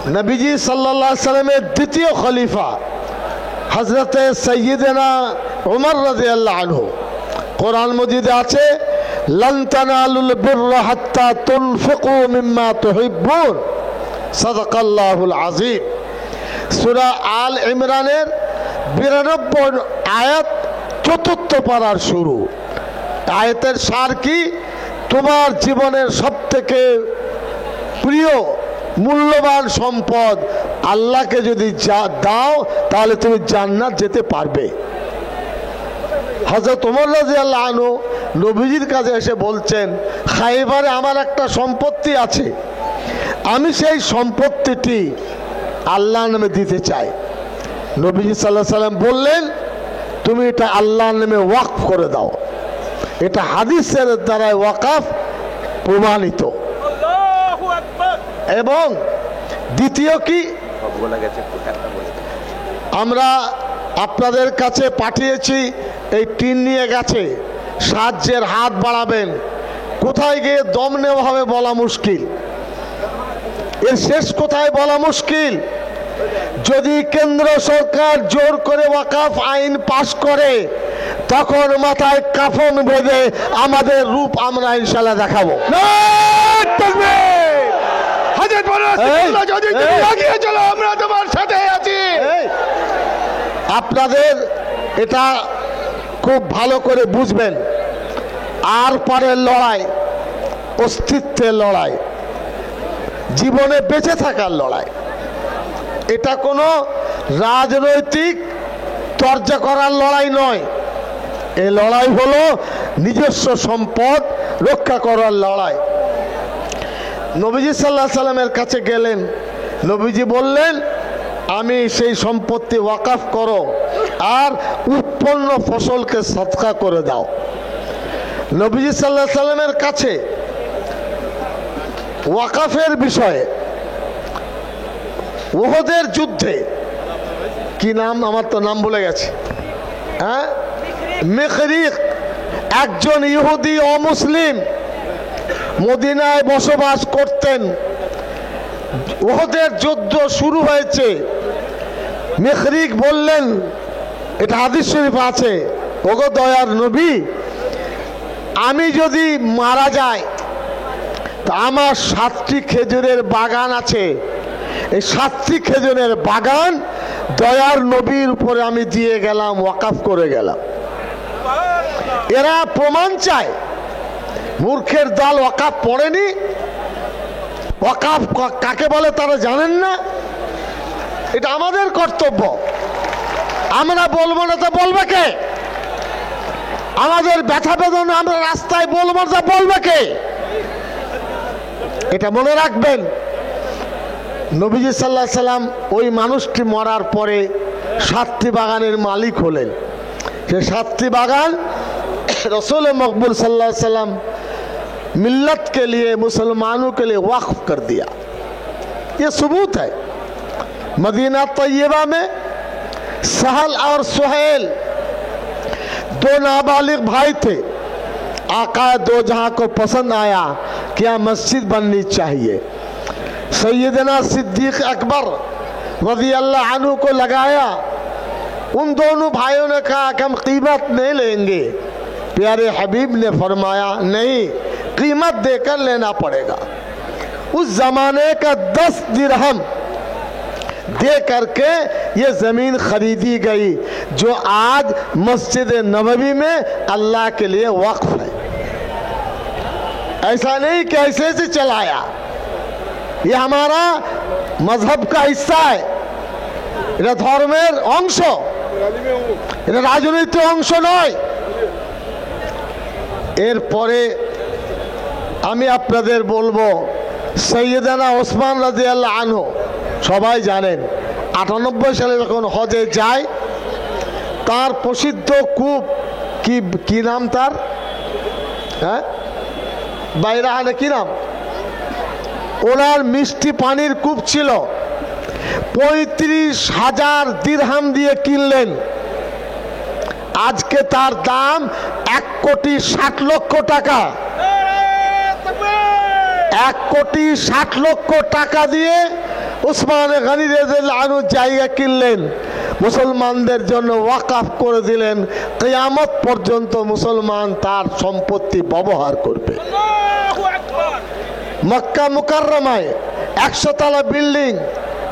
নবীজি সাল্লাল্লাহু আলাইহি সাল্লামের দ্বিতীয় খলিফা হযরতে সাইয়্যিদানা ওমর রাদিয়াল্লাহু আনহু, কোরআন মজিদে আছে লান তানালুল বিররা হাত্তা তুনফিকু মিম্মা তুহিব্বুন, সাদাকাল্লাহুল আযীম। সূরা আল ইমরানের 92 আয়াত, চতুর্থ পারার শুরু। আয়াতের সার কি? তোমার জীবনের সবথেকে প্রিয় মূল্যবান সম্পদ আল্লাহকে যদি দাও তাহলে তুমি জান্নাত যেতে পারবে। হযরত ওমর রাদিয়াল্লাহু আনহু নবীজির কাছে এসে বলছেন, খাইবারে আমার একটা সম্পত্তি আছে, আমি সেই সম্পত্তিটি আল্লাহর নামে দিতে চাই। নবীজি সাল্লাল্লাহু আলাইহি সাল্লাম বললেন, তুমি এটা আল্লাহর নামে ওয়াকফ করে দাও। এটা হাদিসের দ্বারা ওয়াকফ প্রমাণিত। এবং দ্বিতীয় কি, আমরা আপনাদের কাছে পাঠিয়েছি, এই টিন নিয়ে গেছে, সাহায্যের হাত বাড়াবেন। কোথায় গিয়ে দম নেওয়া হবে বলা মুশকিল, এর শেষ কোথায় বলা মুশকিল। যদি কেন্দ্র সরকার জোর করে ওয়াকফ আইন পাশ করে, তখন মাথায় কাফন বেঁধে আমাদের রূপ আমরা ইনশাআল্লাহ দেখাবো। আপনাদের এটা খুব ভালো করে বুঝবেন। আর পরের লড়াই অস্তিত্বের লড়াই, জীবনে বেঁচে থাকার লড়াই। এটা কোনো রাজনৈতিক চর্চা করার লড়াই নয়। এই লড়াই হলো নিজস্ব সম্পদ রক্ষা করার লড়াই। নবীজি সাল্লাল্লাহু আলাইহি সাল্লামের কাছে গেলেন, নবীজি বললেন, আমি সেই সম্পত্তি ওয়াকফ করো আর উৎপন্ন ফসলকে সদকা করে দাও। নবীজি সাল্লাল্লাহু আলাইহি সাল্লামের কাছে ওয়াকফের বিষয়ে উহুদের যুদ্ধে, কি নাম, আমার তো নাম ভুলে গেছে, হ্যাঁ, মিখরিক, একজন ইহুদি অমুসলিম মদিনায় বসবাস করতেন। উহুদের যুদ্ধ শুরু হয়েছে। মিখরিক বললেন, এটা হাদিস শরীফ আছে, ওগো দয়ার নবী, আমি যদি মারা যাই তা আমার 7টি খেজুরের বাগান আছে, এই 7টি খেজুরের বাগান দয়ার নবীর উপরে আমি দিয়ে গেলাম, ওয়াকফ করে গেলাম। এরা প্রমাণ চায়, মূর্খের দল ওয়াকফ পড়েনি। ওয়াকফ কাকে বলে তারা জানেন না। এটা আমাদের কর্তব্য, আমরা বলবো না তো বলবে কে? আমাদের ব্যথা বেদনা আমরা রাস্তায় বলবো না, বলবে কে? এটা মনে রাখবেন। নবীজি সাল্লাল্লাহু আলাইহি সাল্লাম ওই মানুষটি মরার পরে 7টি বাগানের মালিক হলেন। সে 7টি बागान रसूल मकबूल सल्लल्लाहु अलैहि वसल्लम मिल्लत के लिए, मुसलमानों के लिए वक्फ कर दिया। ये सबूत है। मदीना तैयबा में सहल और सुहेल 2 नाबालिग भाई थे। आका दो जहां को पसंद आया क्या मस्जिद बननी चाहिए। सैयदना सिद्दीक अकबर रज़ी अल्लाह अन्हु को लगाया। उन दोनों भाइयों ने कहा कि हम कीमत नहीं लेंगे। प्यारे हबीब ने फरमाया नहीं, कीमत देकर लेना पड़ेगा। उस जमाने का 10 दिरहम दे करके ये जमीन खरीदी गई जो आज मस्जिद नबवी में अल्लाह के लिए वक्फ है। ऐसा नहीं कि ऐसे से चलाया, ये हमारा मजहब का हिस्सा है। এটা ধর্মের অংশ, এটা রাজনৈতিক অংশ নয়। এরপরে আমি আপনাদের বলবো, সৈয়দানা ওসমান রাদিয়াল্লাহু আনহু সবাই জানেন 98 সালে যখন হজে যায়, তার প্রসিদ্ধ কূপ কি নাম তার, হ্যাঁ বাইরাহানে কি নাম, ওনার মিষ্টি পানির কূপ ছিল। 35,000 দিরহাম দিয়ে কিনলেন। আজকে তার দাম 1,60,00,000 টাকা। 1,60,00,000 টাকা দিয়ে উসমান গনি রাদিয়াল্লাহু আনহু জায়গা কিনলেন, মুসলমানদের জন্য ওয়াকফ করে দিলেন, কিয়ামত পর্যন্ত মুসলমান তার সম্পত্তি ব্যবহার করবে। মক্কা মুকাররমায় 100 তলা বিল্ডিং,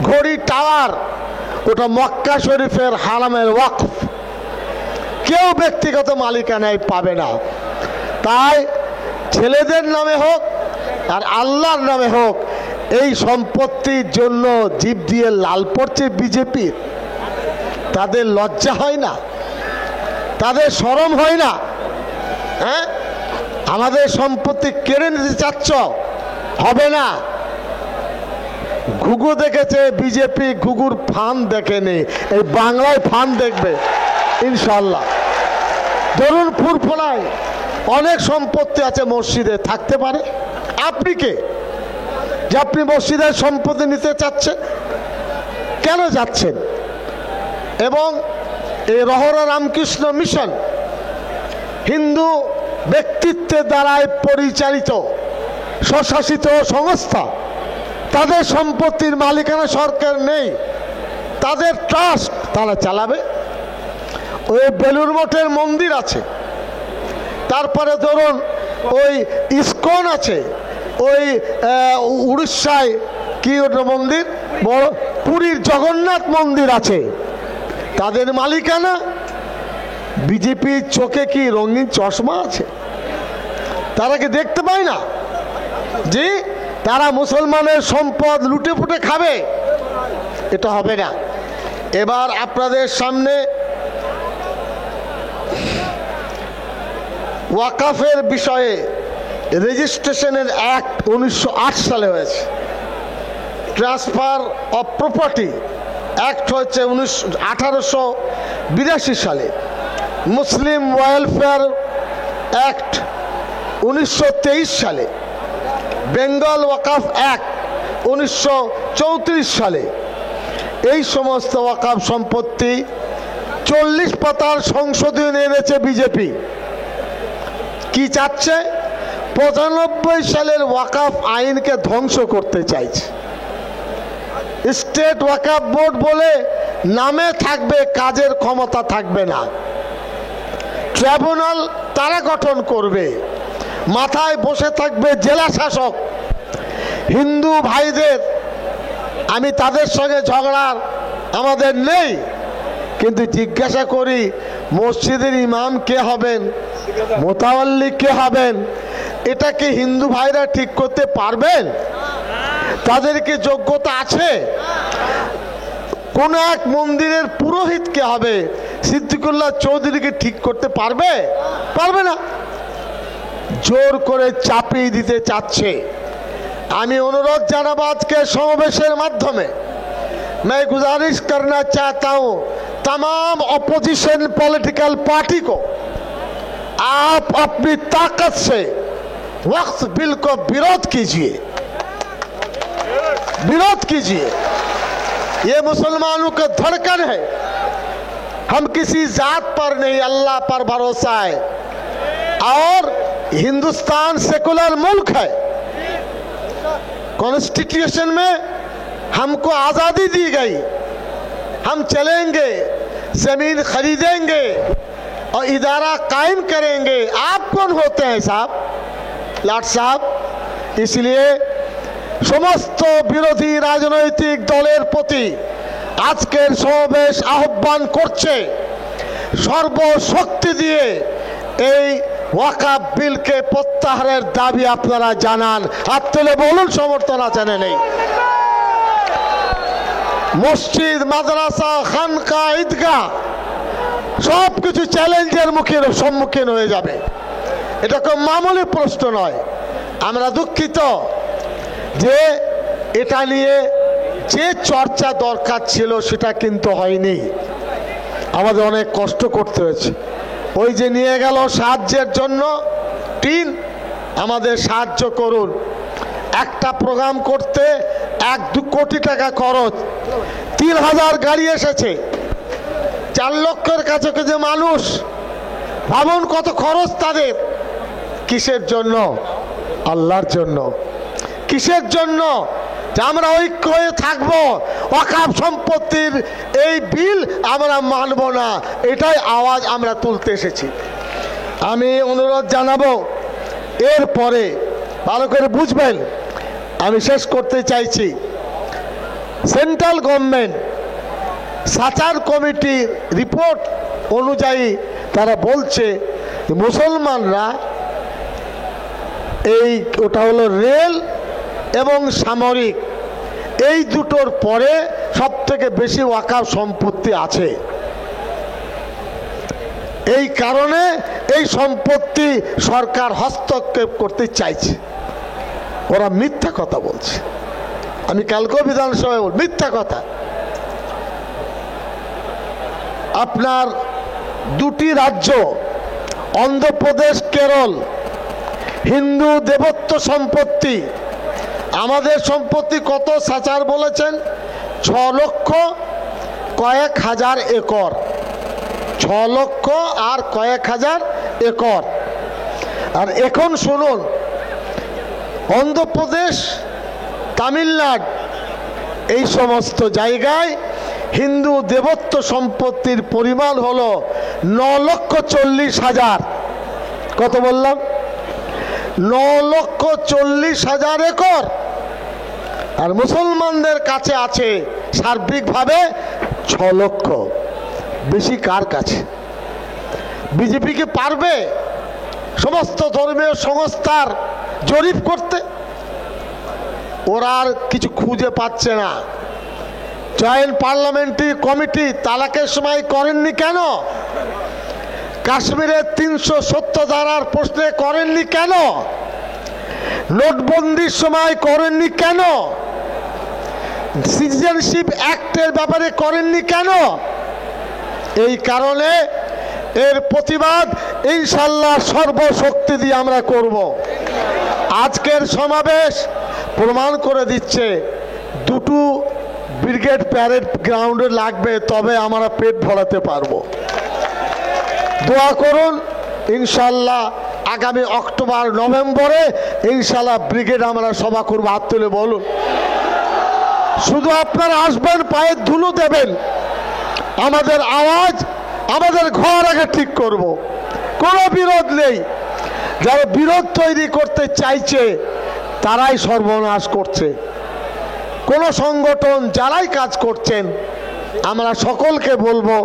ঘড়ি টাওয়ার, ওটা মক্কা শরীফের হারামের ওয়াকফ, কেউ ব্যক্তিগত মালিকানায় পাবে না। তাই ছেলেদের নামে হোক আর আল্লাহর নামে হোক, এই সম্পত্তির জন্য জিভ দিয়ে লাল পড়ছে বিজেপির। তাদের লজ্জা হয় না? তাদের শরম হয় না? হ্যাঁ, আমাদের সম্পত্তি কেড়ে নিতে চাচ্ছ? হবে না। ঘুঘু দেখেছে বিজেপি, ঘুঘুর ফান দেখেনি, এই বাংলায় ফান দেখবে ইনশাল্লাহ। ধরুন ফুরফুরায় অনেক সম্পত্তি আছে, মসজিদে থাকতে পারে। আপনি কে যে আপনি মসজিদের সম্পত্তি নিতে চাচ্ছেন? কেন যাচ্ছেন? এবং এই রহরা রামকৃষ্ণ মিশন হিন্দু ব্যক্তিত্বের দ্বারাই পরিচালিত স্বশাসিত সংস্থা, তাদের সম্পত্তির মালিকানা সরকার নেই, তাদের ট্রাস্ট তারা চালাবে। ওই বেলুড় মঠের মন্দির আছে, তারপরে ধরুন ওই ইস্কন আছে, ওই উড়িষ্যায় কি ওটা মন্দির, বড় পুরীর জগন্নাথ মন্দির আছে, তাদের মালিকানা। বিজেপির চোখে কি রঙিন চশমা আছে? তারা কি দেখতে পায় না যে তারা মুসলমানের সম্পদ লুটে পুটে খাবে? এটা হবে না। এবার আপনাদের সামনে ওয়াকফের বিষয়ে রেজিস্ট্রেশনের অ্যাক্ট 1908 সালে হয়েছে, ট্রান্সফার অফ প্রপার্টি অ্যাক্ট হচ্ছে 1882 সালে, মুসলিম ওয়েলফেয়ার অ্যাক্ট 1923 সালে, বেঙ্গল ওয়াকফ অ্যাক্ট 1934 সালে। এই সমস্ত ওয়াকফ সম্পত্তি 40 পাতার সংশোধনী এনেছে বিজেপি। কি চাচ্ছে? 95 সালের ওয়াকফ আইনকে ধ্বংস করতে চাইছে। স্টেট ওয়াকফ বোর্ড বলে নামে থাকবে, কাজের ক্ষমতা থাকবে না। ট্রাইব্যুনাল তারা গঠন করবে, মাথায় বসে থাকবে জেলা শাসক। হিন্দু ভাইদের, আমি তাদের সঙ্গে ঝগড়ার আমাদের নেই, কিন্তু জিজ্ঞাসা করি মসজিদের ইমাম কে হবেন, মোতাওয়াল্লি কে হবেন, এটা কি হিন্দু ভাইরা ঠিক করতে পারবেন? তাদের কি যোগ্যতা আছে? কোন এক মন্দিরের পুরোহিত কে হবে, সিদ্দিকুল্লাহ চৌধুরীকে ঠিক করতে পারবে? পারবে না। জোর করে চাপিয়ে দিতে চাচ্ছে। আমি অনুরোধ জানাবো আজকে সমাবেশের মাধ্যমে, मैं गुजारिश करना चाहता हूं तमाम अपोजिशन पॉलिटिकल पार्टी को, आप अपनी ताकत से वक्फ बिल को विरोध कीजिए, विरोध कीजिए। ये मुसलमानों का धड़कन है। हम किसी जात पर नहीं, अल्लाह पर भरोसा है। और हिंदुस्तान सेकुलर मुल्क है। कॉन्स्टिट्यूशन में हमको आजादी दी गई, हम चलेंगे, जमीन खरीदेंगे और इदारा कायम करेंगे। आप कौन होते हैं साहब, लाट साहब? इसलिए समस्त विरोधी राजनैतिक दलेर प्रति आजकेर समावेश आह्वान करছে সর্বশক্তি দিয়ে এই ওয়াকফ বিলকে প্রত্যাহারের দাবি আপনারা জানান। হাত তুলে বলুন সমর্থন আছে না নেই? মসজিদ, মাদ্রাসা, খানকা, ঈদগাহ সবকিছু চ্যালেঞ্জের সম্মুখীন হয়ে যাবে। এটা কোনো মামুলি প্রশ্ন নয়। আমরা দুঃখিত যে এটা নিয়ে যে চর্চা দরকার ছিল সেটা কিন্তু হয়নি। আমাদের অনেক কষ্ট করতে হয়েছে। ওই যে নিয়ে গেল সাহায্যের জন্য টিন, আমাদের সাহায্য করুন। একটা প্রোগ্রাম করতে 1-2 কোটি টাকা খরচ, 3000 গাড়ি এসেছে, 4 লক্ষের কাছাকাছি মানুষ। ভাবুন কত খরচ তাদের। কিসের জন্য? আল্লাহর জন্য। কিসের জন্য? যে আমরা ঐক্য হয়ে থাকবো। ওয়াকফ সম্পত্তির এই বিল আমরা মানব না, এটাই আওয়াজ আমরা তুলতে এসেছি। আমি অনুরোধ জানাবো, এরপরে ভালো করে বুঝবেন, আমি শেষ করতে চাইছি। সেন্ট্রাল গভর্নমেন্ট সাচার কমিটির রিপোর্ট অনুযায়ী তারা বলছে মুসলমানরা এই ওটা হলো রেল এবং সামরিক, এই দুটোর পরে সব থেকে বেশি ওয়াকফ সম্পত্তি আছে। এই কারণে এই সম্পত্তি সরকার হস্তক্ষেপ করতে চাইছে। ওরা মিথ্যা কথা বলছে, আমি কালকেও বিধানসভায় বল, মিথ্যা কথা। আপনার দুটি রাজ্য অন্ধ্রপ্রদেশ কেরল হিন্দু দেবত্ব সম্পত্তি, আমাদের সম্পত্তি কত সাচার বলেছেন 6 লক্ষ কয়েক হাজার একর, 6 লক্ষ আর কয়েক হাজার একর। আর এখন শুনুন, অন্ধ্রপ্রদেশ তামিলনাড়ু এই সমস্ত জায়গায় হিন্দু দেবত্ব সম্পত্তির পরিমাণ হলো 9,40,000। কত বললাম? 9,40,000 একর। আর মুসলমানদের কাছে আছে সার্বিকভাবে 6 লক্ষ। বেশি কার কাছে? বিজেপি কি পারবে সমস্ত ধর্মীয় সংস্থার জরিপ করতে? ওরা আর কিছু খুঁজে পাচ্ছে না। জয়েন্ট পার্লামেন্টারি কমিটি তালাকের সময় করেননি কেন? কাশ্মীরের 370 ধারার প্রশ্নে করেননি কেন? নোটবন্দির সময় করেননি কেন? সিটিজেনশিপ অ্যাক্টের ব্যাপারে করেননি কেন? এই কারণে এর প্রতিবাদ ইনশাল্লাহ সর্বশক্তি দিয়ে আমরা করব। আজকের সমাবেশ প্রমাণ করে দিচ্ছে দুটো ব্রিগেড প্যারেড গ্রাউন্ডে লাগবে, তবে আমরা পেট ভরাতে পারবো। দোয়া করুন, ইনশাল্লাহ আগামী অক্টোবর নভেম্বরে ইনশাল্লাহ ব্রিগেড আমরা সভা করবো। হাত তুলে বলুন। শুধু আপনারা আসবেন, পায়ের ধুলো দেবেন, আমাদের আওয়াজ আমাদের ঘর আগে ঠিক করব। কোনো বিরোধ নেই। যারা বিরোধ তৈরি করতে চাইছে তারাই সর্বনাশ করছে। কোন সংগঠন যারাই কাজ করছেন, আমরা সকলকে বলবো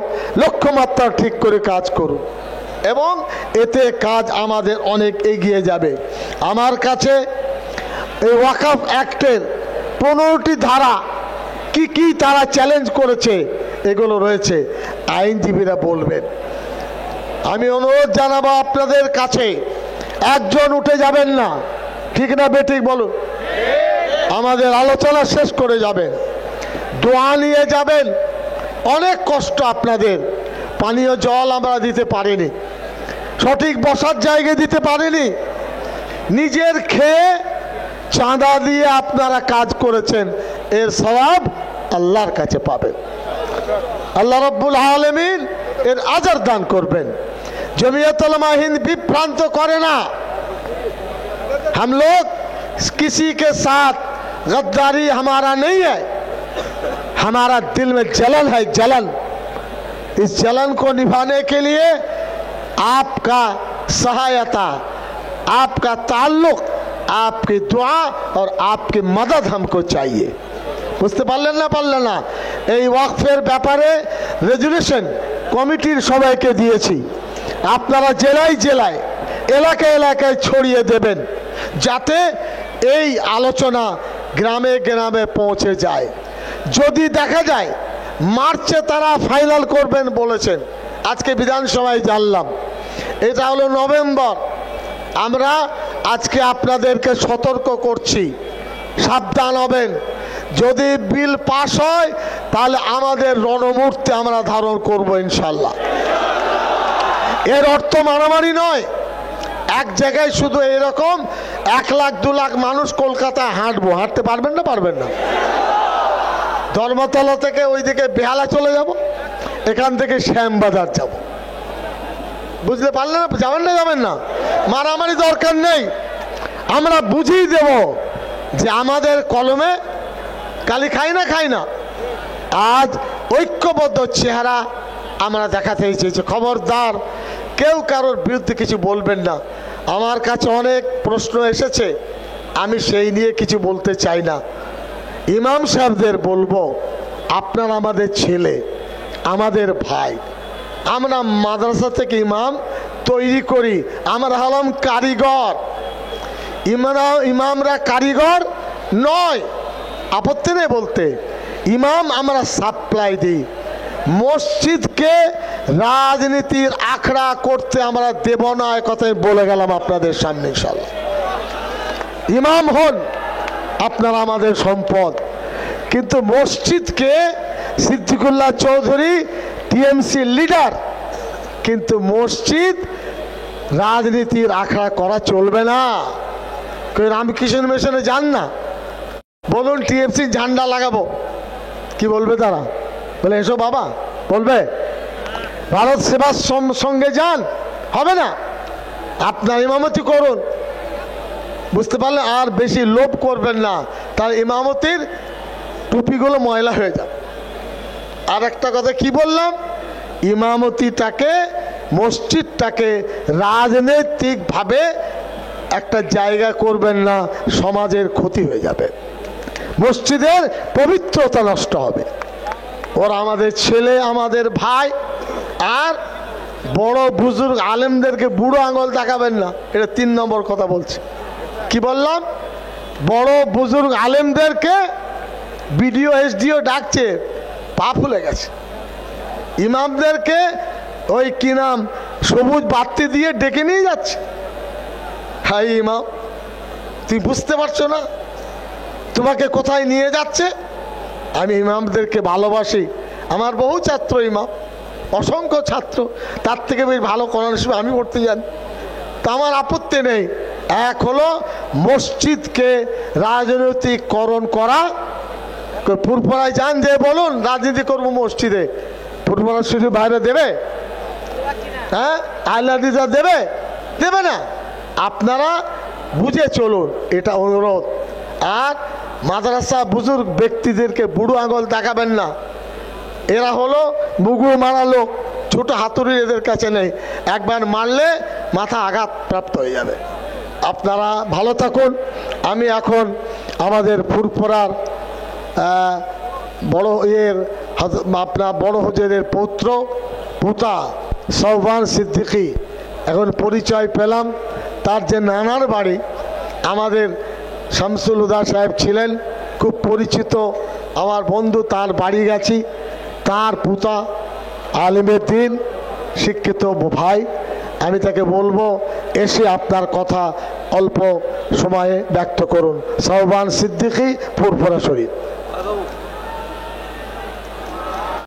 লক্ষ্যমাত্রা ঠিক করে কাজ করুন, এবং এতে কাজ আমাদের অনেক এগিয়ে যাবে। আমার কাছে এই ওয়াকফ অ্যাক্টের 15টি ধারা কি কি তারা চ্যালেঞ্জ করেছে এগুলো রয়েছে, আইনজীবীরা বলবেন। আমি অনুরোধ জানাবো আপনাদের কাছে, একজন উঠে যাবেন না, ঠিক না বেঠিক বলুন? আমাদের আলোচনা শেষ করে যাবেন, দোয়া নিয়ে যাবেন। অনেক কষ্ট আপনাদের, পানীয় জল আমরা দিতে পারিনি, সঠিক বসার জায়গা দিতে পারিনি, নিজের খেয়ে চাঁদা দিয়ে আপনারা কাজ করেছেন, এর সওয়াব আল্লাহর কাছে পাবেন। আল্লাহ রব্বুল আলামিন এর আজার দান করবেন। जमीयत उलमा हिंद विभ्रांत करे ना। हम लोग किसी के साथ गद्दारी हमारा नहीं है, हमारा दिल में जलन है, जलन। इस जलन को निभाने के लिए आपका सहायता, आपका ताल्लुक, आपकी दुआ और आपकी मदद हमको चाहिए। বুঝতে পারলেন না? পারলেন না? এই ওয়াকফের ব্যাপারে রেজুলেশন কমিটির সবাইকে দিয়েছি, আপনারা জেলায় জেলায় এলাকায় এলাকায় ছড়িয়ে দেবেন, যাতে এই আলোচনা গ্রামে গ্রামে পৌঁছে যায়। যদি দেখা যায় মার্চে তারা ফাইনাল করবেন বলেছেন, আজকে বিধানসভায় জানলাম, এটা হলো নভেম্বর। আমরা আজকে আপনাদেরকে সতর্ক করছি, সাবধান হবেন। যদি বিল পাস হয় তাহলে আমাদের রণমূর্তি আমরা ধারণ করব ইনশাল্লাহ। এর অর্থ মারামারি নয়। এক জায়গায় শুধু এরকম 1 লাখ 2 লাখ মানুষ কলকাতায় হাঁটবো, হাঁটতে পারবেন না? পারবেন না। ধর্মতলা থেকে ওইদিকে বেহালা চলে যাব, এখান থেকে শ্যামবাজার যাব। বুঝতে পারলেন না? যাবেন না? যাবেন না? মারামারি দরকার নেই। আমরা বুঝিয়ে দেব যে আমাদের কলমে গালি খাই না খাই না। আজ ঐক্যবদ্ধ চেহারা আমরা দেখাতে চেয়েছি। খবরদার কেউ কারোর বিরুদ্ধে কিছু বলবেন না। আমার কাছে অনেক প্রশ্ন এসেছে, আমি সেই নিয়ে কিছু বলতে চাই না। ইমাম সাহেবদের বলবো, আপনারা আমাদের ছেলে, আমাদের ভাই, আমরা মাদ্রাসা থেকে ইমাম তৈরি করি, আমরা হলাম কারিগর। ইমামরা কারিগর নয়, আপত্তি নেই বলতে। ইমাম আমরা সাপ্লাই দিই। মসজিদকে রাজনীতির আখড়া করতে আমরা দেব না, এ কথাই বলে গেলাম আপনাদের সামনে ইনশাআল্লাহ। ইমাম হন আপনারা আমাদের সম্পদ, কিন্তু মসজিদকে সিদ্দিকুল্লাহ চৌধুরী টিএমসি লিডার, কিন্তু মসজিদ রাজনীতির আখড়া করা চলবে না। রামকৃষ্ণ মিশনে যান না, বলুন টিএমসি ঝান্ডা লাগাবো, কি বলবে তারা? বলে এসো বাবা, বলবে ভারত সেবার সঙ্গে যান, হবে না। আপনার ইমামতি করুন, বুঝতে পারলে? আর বেশি লোভ করবেন না, তার ইমামতির টুপিগুলো ময়লা হয়ে যাবে। আর একটা কথা কি বললাম, ইমামতিটাকে, মসজিদটাকে রাজনৈতিকভাবে একটা জায়গা করবেন না, সমাজের ক্ষতি হয়ে যাবে, মসজিদের পবিত্রতা নষ্ট হবে। ওরা আমাদের ছেলে, আমাদের ভাই। আর বড় বুজুর্গ আলেমদেরকে বুড়ো আঙুল দেখাবেন না, এটা 3 নম্বর কথা বলছি। কি বললাম? বড় বুজুর্গ আলেমদেরকে বিডিও এসডিও ডাকছে, পা ফুলে গেছে। ইমামদেরকে ওই কি নাম, সবুজ বাতি দিয়ে ডেকে নিয়ে যাচ্ছে। হাই ইমাম, তুই বুঝতে পারছো না তোমাকে কোথায় নিয়ে যাচ্ছে? আমি ইমামদেরকে ভালোবাসি, আমার বহু ছাত্র ইমাম, অসংখ্য ছাত্র, তার থেকে বেশ ভালো কোরআন শরীফ আমি পড়তে জানি, তা আমার আপত্তি নেই। এক হলো মসজিদকে রাজনৈতিকরণ করা। ফুরফুরায় যান, যে বলুন রাজনীতি করবো মসজিদে, ফুরফুরা শুধু বাইরে দেবে? হ্যাঁ, আল্লাহ দিদা দেবে? দেবে না। আপনারা বুঝে চলুন, এটা অনুরোধ। আর মাদ্রাসা বুজুর্গ ব্যক্তিদেরকে বুড়ো আঙুল দেখাবেন না, এরা হলো মুগু মারা লোক, ছোট হাতুড়ি এদের কাছে নেই, একবার মারলে মাথা আঘাত প্রাপ্ত হয়ে যাবে। আপনারা ভালো থাকুন। আমি এখন আমাদের ফুরফুরার বড় আপনার বড় হুজুরের পৌত্র পুতা সৌবান সিদ্দিকী এখন পরিচয় পেলাম। তার যে নানার বাড়ি, আমাদের শামসুল হুদা সাহেব ছিলেন খুব পরিচিত আমার বন্ধু, তার বাড়ি গেছি। তার পুতা আলিমের দিন, শিক্ষিত ভাই, আমি তাকে বলবো এসে আপনার কথা অল্প সময়ে ব্যক্ত করুন। সৌবান সিদ্দিকী, ফুরফুরা শরীফ।